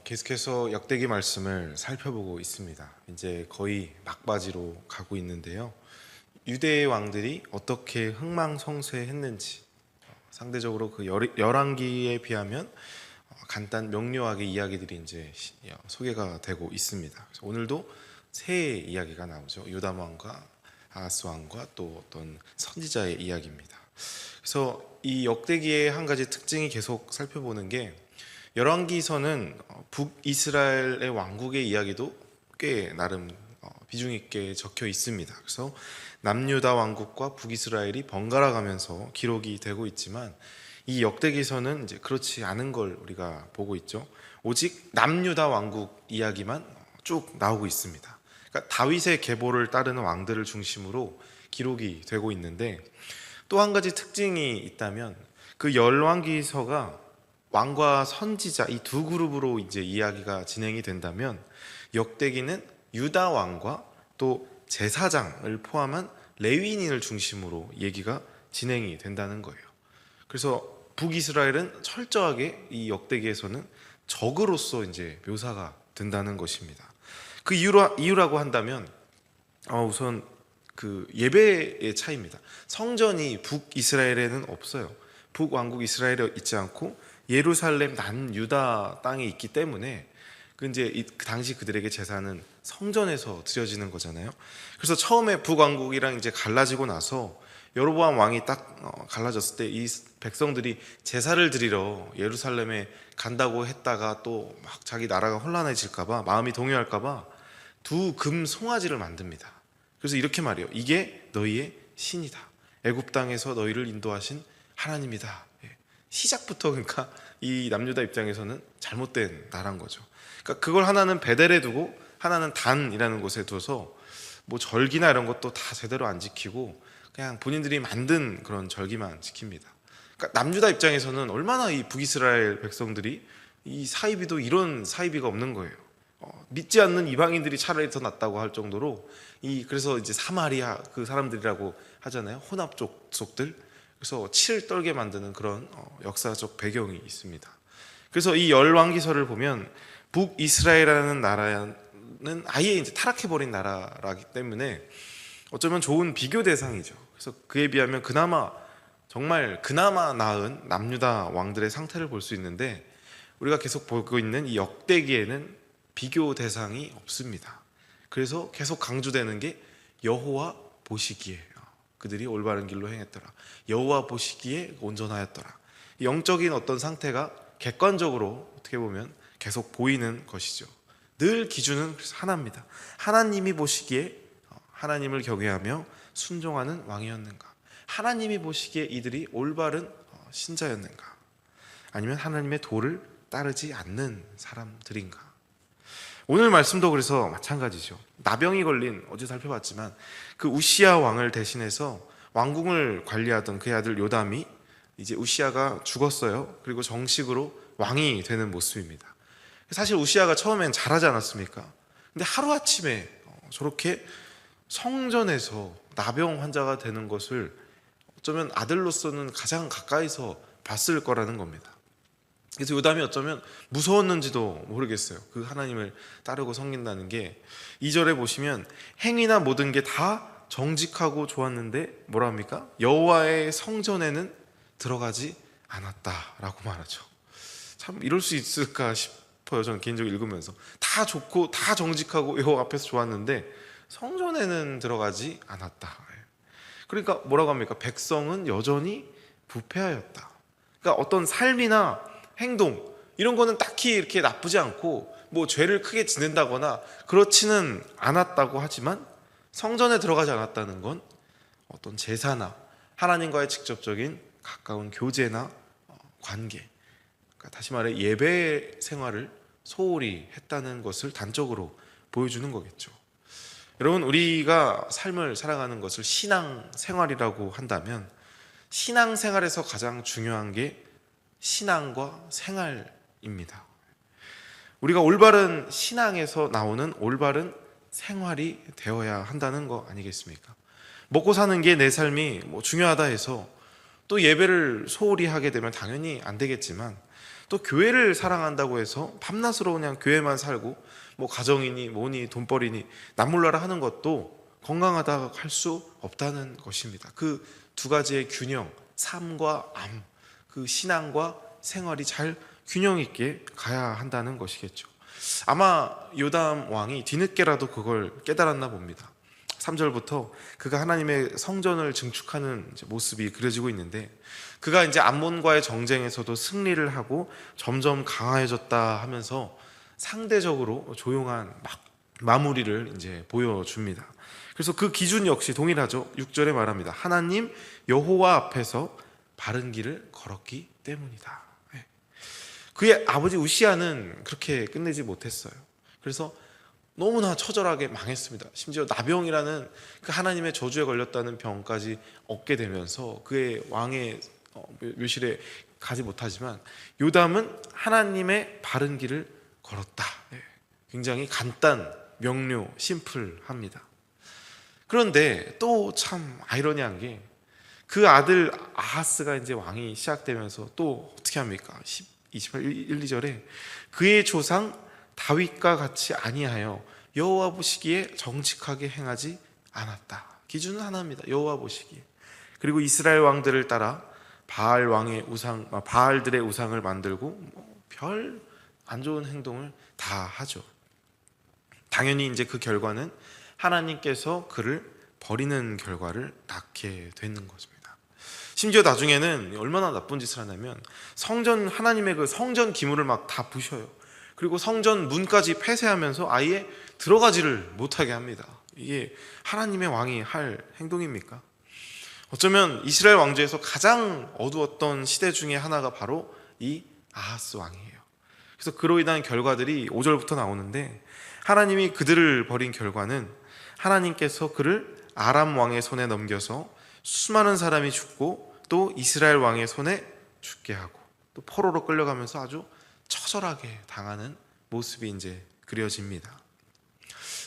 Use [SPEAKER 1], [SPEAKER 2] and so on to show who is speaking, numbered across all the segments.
[SPEAKER 1] 계속해서 역대기 말씀을 살펴보고 있습니다. 이제 거의 막바지로 가고 있는데요. 유대의 왕들이 어떻게 흥망성쇠했는지 상대적으로 그 열왕기에 비하면 간단 명료하게 이야기들이 이제 소개가 되고 있습니다. 그래서 오늘도 새 이야기가 나오죠. 요담 왕과 아하스 왕과 또 어떤 선지자의 이야기입니다. 그래서 이 역대기의 한 가지 특징이 계속 살펴보는 게 열왕기서는 북이스라엘의 왕국의 이야기도 꽤 나름 비중 있게 적혀 있습니다. 그래서 남유다 왕국과 북이스라엘이 번갈아 가면서 기록이 되고 있지만 이 역대기서는 이제 그렇지 않은 걸 우리가 보고 있죠. 오직 남유다 왕국 이야기만 쭉 나오고 있습니다. 그러니까 다윗의 계보를 따르는 왕들을 중심으로 기록이 되고 있는데, 또 한 가지 특징이 있다면 그 열왕기서가 왕과 선지자 이 두 그룹으로 이제 이야기가 진행이 된다면, 역대기는 유다 왕과 또 제사장을 포함한 레위인을 중심으로 얘기가 진행이 된다는 거예요. 그래서 북이스라엘은 철저하게 이 역대기에서는 적으로서 이제 묘사가 된다는 것입니다. 그 이유라고 한다면 우선 그 예배의 차이입니다. 성전이 북이스라엘에는 없어요. 북왕국 이스라엘에 있지 않고 예루살렘 남유다 땅에 있기 때문에 그 이제 그 당시 그들에게 제사는 성전에서 드려지는 거잖아요. 그래서 처음에 북왕국이랑 이제 갈라지고 나서 여로보암 왕이 딱 갈라졌을 때 이 백성들이 제사를 드리러 예루살렘에 간다고 했다가 또 막 자기 나라가 혼란해질까봐, 마음이 동요할까봐 두 금 송아지를 만듭니다. 그래서 이렇게 말해요. 이게 너희의 신이다. 애굽 땅에서 너희를 인도하신 하나님이다. 시작부터 그러니까 이 남유다 입장에서는 잘못된 나라인 거죠. 그러니까 그걸 하나는 베델에 두고 하나는 단이라는 곳에 둬서 뭐 절기나 이런 것도 다 제대로 안 지키고 그냥 본인들이 만든 그런 절기만 지킵니다. 그러니까 남유다 입장에서는 얼마나 이 북이스라엘 백성들이 이 사이비도 이런 사이비가 없는 거예요. 믿지 않는 이방인들이 차라리 더 낫다고 할 정도로 그래서 이제 사마리아 그 사람들이라고 하잖아요. 혼합 족속들. 그래서 치를 떨게 만드는 그런 역사적 배경이 있습니다. 그래서 이 열왕기서를 보면 북이스라엘이라는 나라는 아예 이제 타락해버린 나라라기 때문에 어쩌면 좋은 비교 대상이죠. 그래서 그에 비하면 그나마 나은 남유다 왕들의 상태를 볼 수 있는데, 우리가 계속 보고 있는 이 역대기에는 비교 대상이 없습니다. 그래서 계속 강조되는 게 여호와 보시기에 그들이 올바른 길로 행했더라. 여호와 보시기에 온전하였더라. 영적인 어떤 상태가 객관적으로 어떻게 보면 계속 보이는 것이죠. 늘 기준은 하나입니다. 하나님이 보시기에 하나님을 경외하며 순종하는 왕이었는가? 하나님이 보시기에 이들이 올바른 신자였는가? 아니면 하나님의 도를 따르지 않는 사람들인가? 오늘 말씀도 그래서 마찬가지죠. 나병이 걸린, 어제 살펴봤지만 그 우시야 왕을 대신해서 왕궁을 관리하던 그의 아들 요담이 이제 우시야가 죽었어요. 그리고 정식으로 왕이 되는 모습입니다. 사실 우시야가 처음엔 잘하지 않았습니까? 근데 하루아침에 저렇게 성전에서 나병 환자가 되는 것을 어쩌면 아들로서는 가장 가까이서 봤을 거라는 겁니다. 그래서 요담이 어쩌면 무서웠는지도 모르겠어요. 그 하나님을 따르고 섬긴다는 게 2절에 보시면 행위나 모든 게 다 정직하고 좋았는데 뭐라 합니까? 여호와의 성전에는 들어가지 않았다라고 말하죠. 참 이럴 수 있을까 싶어요. 저는 개인적으로 읽으면서 다 좋고 다 정직하고 여호와 앞에서 좋았는데 성전에는 들어가지 않았다. 그러니까 뭐라고 합니까? 백성은 여전히 부패하였다. 그러니까 어떤 삶이나 행동 이런 거는 딱히 이렇게 나쁘지 않고 뭐 죄를 크게 지낸다거나 그렇지는 않았다고 하지만 성전에 들어가지 않았다는 건 어떤 제사나 하나님과의 직접적인 가까운 교제나 관계, 그러니까 다시 말해 예배 생활을 소홀히 했다는 것을 단적으로 보여주는 거겠죠. 여러분, 우리가 삶을 살아가는 것을 신앙생활이라고 한다면 신앙생활에서 가장 중요한 게 신앙과 생활입니다. 우리가 올바른 신앙에서 나오는 올바른 생활이 되어야 한다는 거 아니겠습니까? 먹고 사는 게 내 삶이 중요하다 해서 또 예배를 소홀히 하게 되면 당연히 안 되겠지만, 또 교회를 사랑한다고 해서 밤낮으로 그냥 교회만 살고 뭐 가정이니 뭐니 돈벌이니 남몰라라 하는 것도 건강하다고 할 수 없다는 것입니다. 그 두 가지의 균형, 삶과 암, 그 신앙과 생활이 잘 균형 있게 가야 한다는 것이겠죠. 아마 요담 왕이 뒤늦게라도 그걸 깨달았나 봅니다. 3절부터 그가 하나님의 성전을 증축하는 모습이 그려지고 있는데, 그가 이제 암몬과의 정쟁에서도 승리를 하고 점점 강화해졌다 하면서 상대적으로 조용한 마무리를 이제 보여줍니다. 그래서 그 기준 역시 동일하죠. 6절에 말합니다. 하나님 여호와 앞에서 바른 길을 걸었기 때문이다. 그의 아버지 우시아는 그렇게 끝내지 못했어요. 그래서 너무나 처절하게 망했습니다. 심지어 나병이라는 그 하나님의 저주에 걸렸다는 병까지 얻게 되면서 그의 왕의 묘실에 가지 못하지만, 요담은 하나님의 바른 길을 걸었다. 굉장히 간단, 명료, 심플합니다. 그런데 또 참 아이러니한 게, 그 아들 아하스가 이제 왕이 시작되면서 또 어떻게 합니까? 28, 1, 2절에 그의 조상 다윗과 같이 아니하여 여호와 보시기에 정직하게 행하지 않았다. 기준은 하나입니다. 여호와 보시기에. 그리고 이스라엘 왕들을 따라 바알들의 우상을 만들고 별 안 좋은 행동을 다 하죠. 당연히 이제 그 결과는 하나님께서 그를 버리는 결과를 낳게 되는 것입니다. 심지어 나중에는 얼마나 나쁜 짓을 하냐면, 하나님의 그 성전 기물을 막 다 부셔요. 그리고 성전 문까지 폐쇄하면서 아예 들어가지를 못하게 합니다. 이게 하나님의 왕이 할 행동입니까? 어쩌면 이스라엘 왕조에서 가장 어두웠던 시대 중에 하나가 바로 이 아하스 왕이에요. 그래서 그로 인한 결과들이 5절부터 나오는데, 하나님이 그들을 버린 결과는 하나님께서 그를 아람 왕의 손에 넘겨서 수많은 사람이 죽고 또 이스라엘 왕의 손에 죽게 하고 또 포로로 끌려가면서 아주 처절하게 당하는 모습이 이제 그려집니다.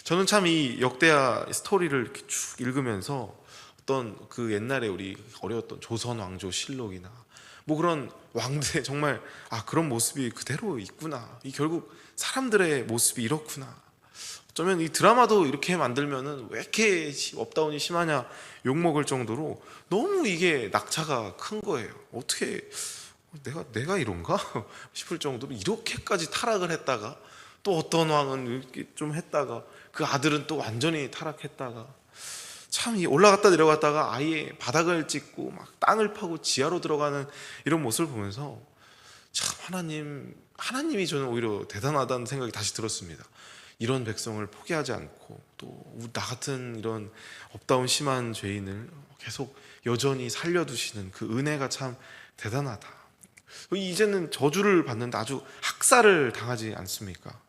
[SPEAKER 1] 저는 참 이 역대하 스토리를 이렇게 쭉 읽으면서 어떤 그 옛날에 우리 어려웠던 조선 왕조 실록이나 뭐 그런 왕들의 정말 그런 모습이 그대로 있구나, 이 결국 사람들의 모습이 이렇구나, 어쩌면 이 드라마도 이렇게 만들면은 왜 이렇게 업다운이 심하냐 욕먹을 정도로 너무 이게 낙차가 큰 거예요. 어떻게 내가 이런가 싶을 정도로 이렇게까지 타락을 했다가, 또 어떤 왕은 이렇게 좀 했다가 그 아들은 또 완전히 타락했다가, 참 올라갔다 내려갔다가 아예 바닥을 찍고 막 땅을 파고 지하로 들어가는 이런 모습을 보면서 참 하나님이 저는 오히려 대단하다는 생각이 다시 들었습니다. 이런 백성을 포기하지 않고 또 나 같은 이런 업다운 심한 죄인을 계속 여전히 살려두시는 그 은혜가 참 대단하다. 이제는 저주를 받는데 아주 학살을 당하지 않습니까?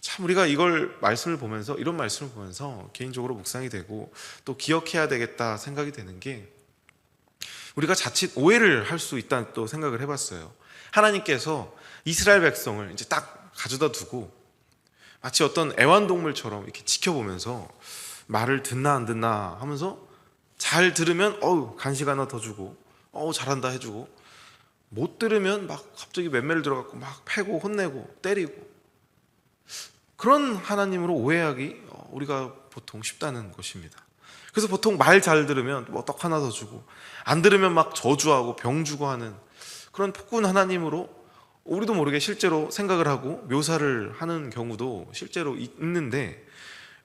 [SPEAKER 1] 참 우리가 이런 말씀을 보면서 개인적으로 묵상이 되고 또 기억해야 되겠다 생각이 되는 게, 우리가 자칫 오해를 할 수 있다는 또 생각을 해봤어요. 하나님께서 이스라엘 백성을 이제 딱 가져다 두고 마치 어떤 애완동물처럼 이렇게 지켜보면서 말을 듣나 안 듣나 하면서, 잘 들으면 간식 하나 더 주고 잘한다 해주고, 못 들으면 막 갑자기 맴매를 들어갖고 막 패고 혼내고 때리고, 그런 하나님으로 오해하기 우리가 보통 쉽다는 것입니다. 그래서 보통 말 잘 들으면 뭐 떡 하나 더 주고, 안 들으면 막 저주하고 병 주고 하는 그런 폭군 하나님으로 우리도 모르게 실제로 생각을 하고 묘사를 하는 경우도 실제로 있는데,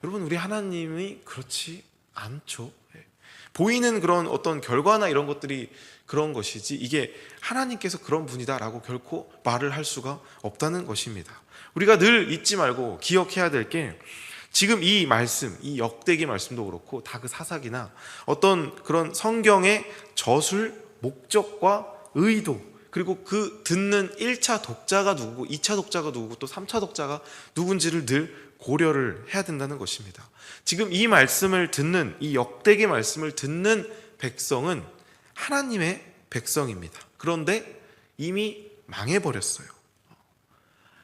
[SPEAKER 1] 여러분 우리 하나님이 그렇지 않죠. 보이는 그런 어떤 결과나 이런 것들이 그런 것이지, 이게 하나님께서 그런 분이다라고 결코 말을 할 수가 없다는 것입니다. 우리가 늘 잊지 말고 기억해야 될 게, 지금 이 말씀, 이 역대기 말씀도 그렇고 다 그 사사기나 어떤 그런 성경의 저술, 목적과 의도, 그리고 그 듣는 1차 독자가 누구고 2차 독자가 누구고 또 3차 독자가 누군지를 늘 고려를 해야 된다는 것입니다. 지금 이 말씀을 듣는, 이 역대기 말씀을 듣는 백성은 하나님의 백성입니다. 그런데 이미 망해버렸어요.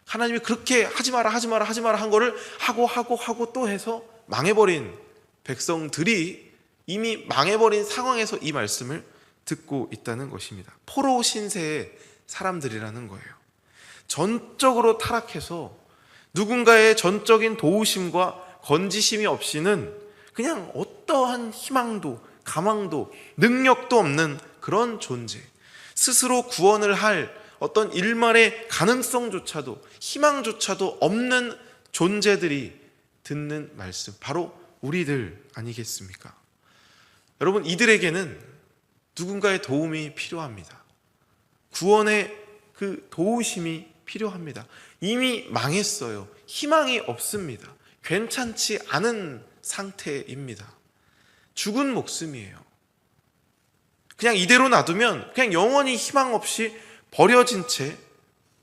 [SPEAKER 1] 하나님이 그렇게 하지 마라 한 거를 하고 또 해서 망해버린 백성들이 이미 망해버린 상황에서 이 말씀을 듣고 있다는 것입니다. 포로 신세에 사람들이라는 거예요. 전적으로 타락해서 누군가의 전적인 도우심과 건지심이 없이는 그냥 어떠한 희망도 가망도 능력도 없는 그런 존재, 스스로 구원을 할 어떤 일말의 가능성조차도 희망조차도 없는 존재들이 듣는 말씀, 바로 우리들 아니겠습니까? 여러분, 이들에게는 누군가의 도움이 필요합니다. 구원의 그 도우심이 필요합니다. 이미 망했어요. 희망이 없습니다. 괜찮지 않은 상태입니다. 죽은 목숨이에요. 그냥 이대로 놔두면 그냥 영원히 희망 없이 버려진 채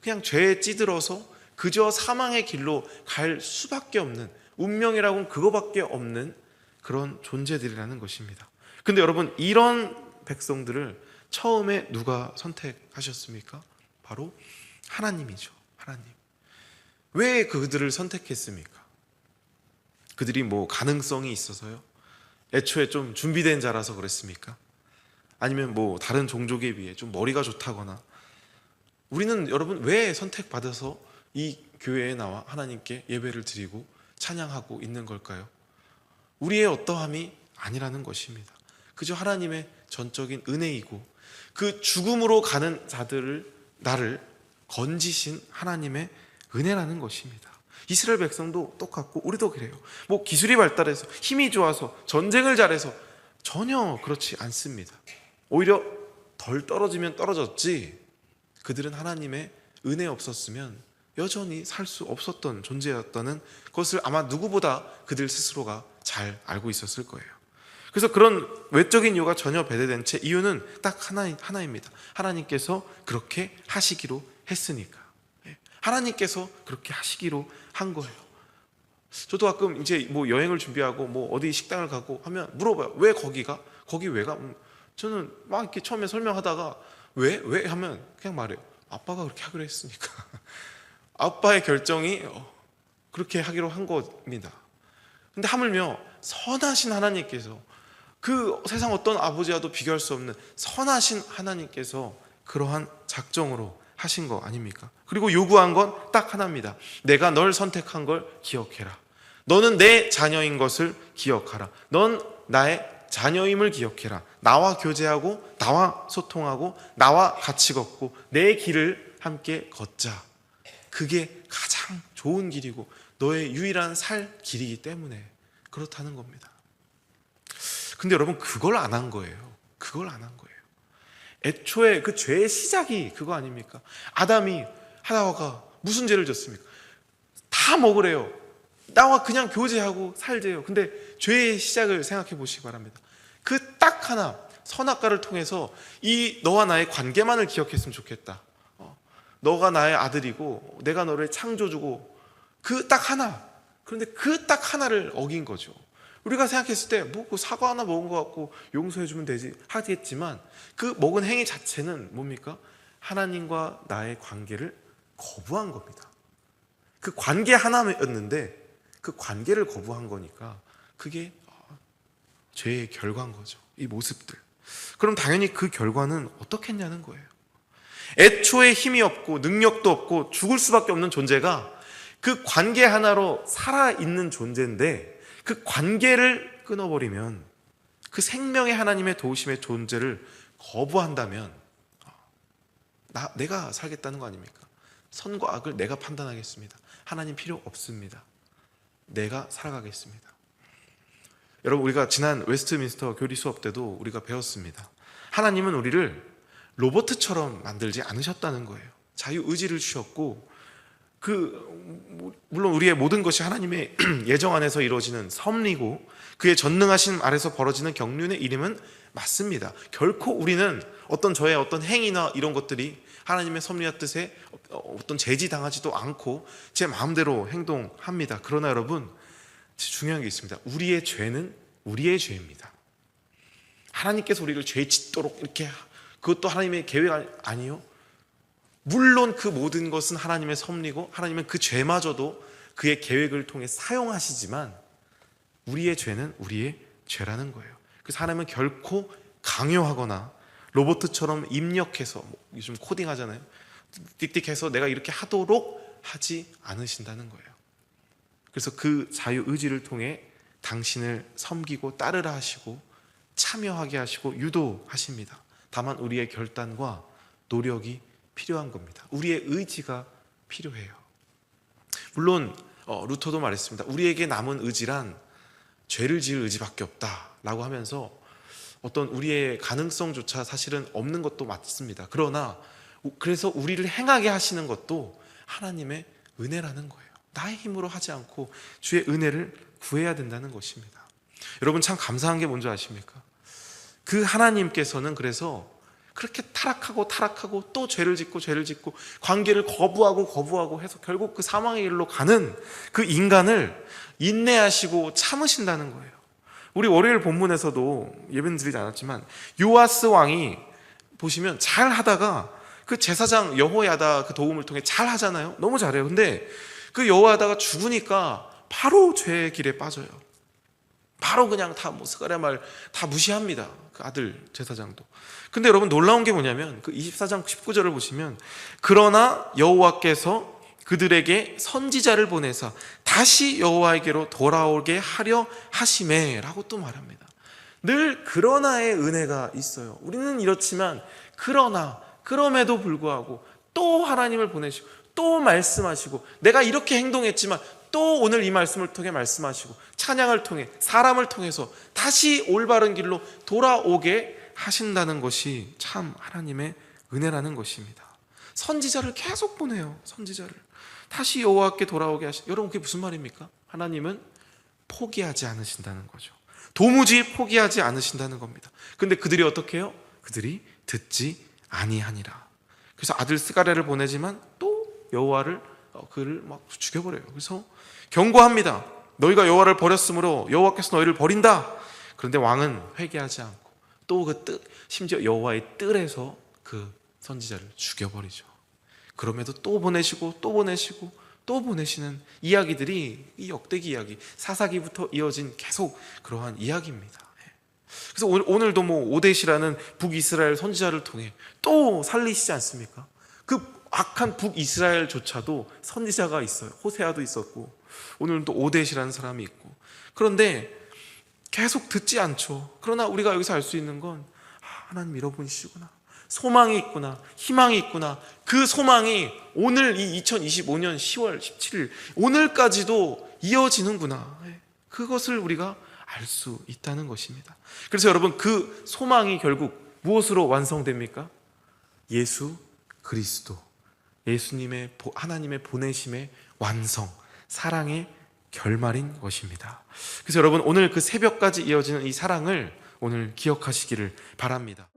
[SPEAKER 1] 그냥 죄에 찌들어서 그저 사망의 길로 갈 수밖에 없는, 운명이라고는 그거밖에 없는 그런 존재들이라는 것입니다. 근데 여러분, 이런 백성들을 처음에 누가 선택하셨습니까? 바로 하나님이죠. 하나님. 왜 그들을 선택했습니까? 그들이 뭐 가능성이 있어서요? 애초에 좀 준비된 자라서 그랬습니까? 아니면 뭐 다른 종족에 비해 좀 머리가 좋다거나. 우리는 여러분 왜 선택받아서 이 교회에 나와 하나님께 예배를 드리고 찬양하고 있는 걸까요? 우리의 어떠함이 아니라는 것입니다. 그저 하나님의 전적인 은혜이고 그 죽음으로 가는 자들을, 나를 건지신 하나님의 은혜라는 것입니다. 이스라엘 백성도 똑같고 우리도 그래요. 뭐 기술이 발달해서 힘이 좋아서 전쟁을 잘해서 전혀 그렇지 않습니다. 오히려 덜 떨어지면 떨어졌지, 그들은 하나님의 은혜 없었으면 여전히 살 수 없었던 존재였다는 것을 아마 누구보다 그들 스스로가 잘 알고 있었을 거예요. 그래서 그런 외적인 이유가 전혀 배제된 채 이유는 딱 하나입니다. 하나님께서 그렇게 하시기로 했으니까. 하나님께서 그렇게 하시기로 한 거예요. 저도 가끔 이제 뭐 여행을 준비하고 뭐 어디 식당을 가고 하면 물어봐요. 왜 거기가? 거기 왜 가? 저는 막 이렇게 처음에 설명하다가 왜 하면 그냥 말해요. 아빠가 그렇게 하기로 했으니까. 아빠의 결정이 그렇게 하기로 한 겁니다. 근데 하물며 선하신 하나님께서, 그 세상 어떤 아버지와도 비교할 수 없는 선하신 하나님께서 그러한 작정으로 하신 거 아닙니까? 그리고 요구한 건 딱 하나입니다. 내가 널 선택한 걸 기억해라. 너는 내 자녀인 것을 기억하라. 넌 나의 자녀임을 기억해라. 나와 교제하고 나와 소통하고 나와 같이 걷고 내 길을 함께 걷자. 그게 가장 좋은 길이고 너의 유일한 살 길이기 때문에 그렇다는 겁니다. 근데 여러분, 그걸 안 한 거예요. 그걸 안 한 거예요. 애초에 그 죄의 시작이 그거 아닙니까? 아담이 하나가 무슨 죄를 졌습니까? 다 먹으래요. 나와 그냥 교제하고 살재요. 근데 죄의 시작을 생각해 보시기 바랍니다. 그 딱 하나, 선악과를 통해서 이 너와 나의 관계만을 기억했으면 좋겠다. 너가 나의 아들이고 내가 너를 창조주고, 그 딱 하나. 그런데 그 딱 하나를 어긴 거죠. 우리가 생각했을 때 뭐 그 사과 하나 먹은 것 같고 용서해주면 되지 하겠지만, 그 먹은 행위 자체는 뭡니까? 하나님과 나의 관계를 거부한 겁니다. 그 관계 하나였는데 그 관계를 거부한 거니까 그게 죄의 결과인 거죠. 이 모습들. 그럼 당연히 그 결과는 어떻겠냐는 거예요. 애초에 힘이 없고 능력도 없고 죽을 수밖에 없는 존재가 그 관계 하나로 살아있는 존재인데, 그 관계를 끊어버리면, 그 생명의 하나님의 도우심의 존재를 거부한다면 내가 살겠다는 거 아닙니까? 선과 악을 내가 판단하겠습니다. 하나님 필요 없습니다. 내가 살아가겠습니다. 여러분, 우리가 지난 웨스트민스터 교리 수업 때도 우리가 배웠습니다. 하나님은 우리를 로봇처럼 만들지 않으셨다는 거예요. 자유의지를 주셨고, 물론 우리의 모든 것이 하나님의 예정 안에서 이루어지는 섭리고 그의 전능하심 아래서 벌어지는 경륜의 이름은 맞습니다. 결코 우리는 저의 어떤 행위나 이런 것들이 하나님의 섭리와 뜻에 어떤 제지당하지도 않고 제 마음대로 행동합니다. 그러나 여러분, 중요한 게 있습니다. 우리의 죄는 우리의 죄입니다. 하나님께서 우리를 죄 짓도록 이렇게, 그것도 하나님의 계획 아니요? 물론 그 모든 것은 하나님의 섭리고 하나님은 그 죄마저도 그의 계획을 통해 사용하시지만 우리의 죄는 우리의 죄라는 거예요. 그래서 하나님은 결코 강요하거나 로봇처럼 입력해서 요즘 코딩 하잖아요. 띡띡해서 내가 이렇게 하도록 하지 않으신다는 거예요. 그래서 그 자유의지를 통해 당신을 섬기고 따르라 하시고 참여하게 하시고 유도하십니다. 다만 우리의 결단과 노력이 필요한 겁니다. 우리의 의지가 필요해요. 물론 루터도 말했습니다. 우리에게 남은 의지란 죄를 지을 의지밖에 없다라고 하면서 어떤 우리의 가능성조차 사실은 없는 것도 맞습니다. 그러나 그래서 우리를 행하게 하시는 것도 하나님의 은혜라는 거예요. 나의 힘으로 하지 않고 주의 은혜를 구해야 된다는 것입니다. 여러분 참 감사한 게 뭔지 아십니까? 그 하나님께서는 그래서 그렇게 타락하고 또 죄를 짓고 관계를 거부하고 해서 결국 그 사망의 길로 가는 그 인간을 인내하시고 참으신다는 거예요. 우리 월요일 본문에서도 예배는 드리지 않았지만 요아스 왕이 보시면 잘 하다가 그 제사장 여호야다 그 도움을 통해 잘 하잖아요. 너무 잘해요. 근데 그 여호야다가 죽으니까 바로 죄의 길에 빠져요. 바로 그냥 다 스가랴 말 다 무시합니다. 그 아들 제사장도. 근데 여러분 놀라운 게 뭐냐면 그 24장 19절을 보시면 그러나 여호와께서 그들에게 선지자를 보내사 다시 여호와에게로 돌아오게 하려 하심에 라고 또 말합니다. 늘 그러나의 은혜가 있어요. 우리는 이렇지만 그럼에도 불구하고 또 하나님을 보내시고 또 말씀하시고 내가 이렇게 행동했지만 또 오늘 이 말씀을 통해 말씀하시고 찬양을 통해 사람을 통해서 다시 올바른 길로 돌아오게 하신다는 것이 참 하나님의 은혜라는 것입니다. 선지자를 계속 보내요. 선지자를 다시 여호와께 돌아오게 여러분 그게 무슨 말입니까? 하나님은 포기하지 않으신다는 거죠. 도무지 포기하지 않으신다는 겁니다. 근데 그들이 어떻게 해요? 그들이 듣지 아니하니라. 그래서 아들 스가랴를 보내지만 또 여호와를 그를 막 죽여버려요. 그래서 경고합니다. 너희가 여호와를 버렸으므로 여호와께서 너희를 버린다. 그런데 왕은 회개하지 않고 또 심지어 여호와의 뜰에서 그 선지자를 죽여버리죠. 그럼에도 또 보내시고 또 보내시는 이야기들이 이 역대기 이야기, 사사기부터 이어진 계속 그러한 이야기입니다. 그래서 오늘도 오데시라는 북이스라엘 선지자를 통해 또 살리시지 않습니까? 그 악한 북이스라엘조차도 선지자가 있어요. 호세아도 있었고 오늘은 또 오데시라는 사람이 있고 그런데 계속 듣지 않죠. 그러나 우리가 여기서 알 수 있는 건 하나님 잃어보시구나. 소망이 있구나. 희망이 있구나. 그 소망이 오늘 이 2025년 10월 17일 오늘까지도 이어지는구나. 그것을 우리가 알 수 있다는 것입니다. 그래서 여러분 그 소망이 결국 무엇으로 완성됩니까? 예수 그리스도, 예수님의 하나님의 보내심의 완성, 사랑의 결말인 것입니다. 그래서 여러분 오늘 그 새벽까지 이어지는 이 사랑을 오늘 기억하시기를 바랍니다.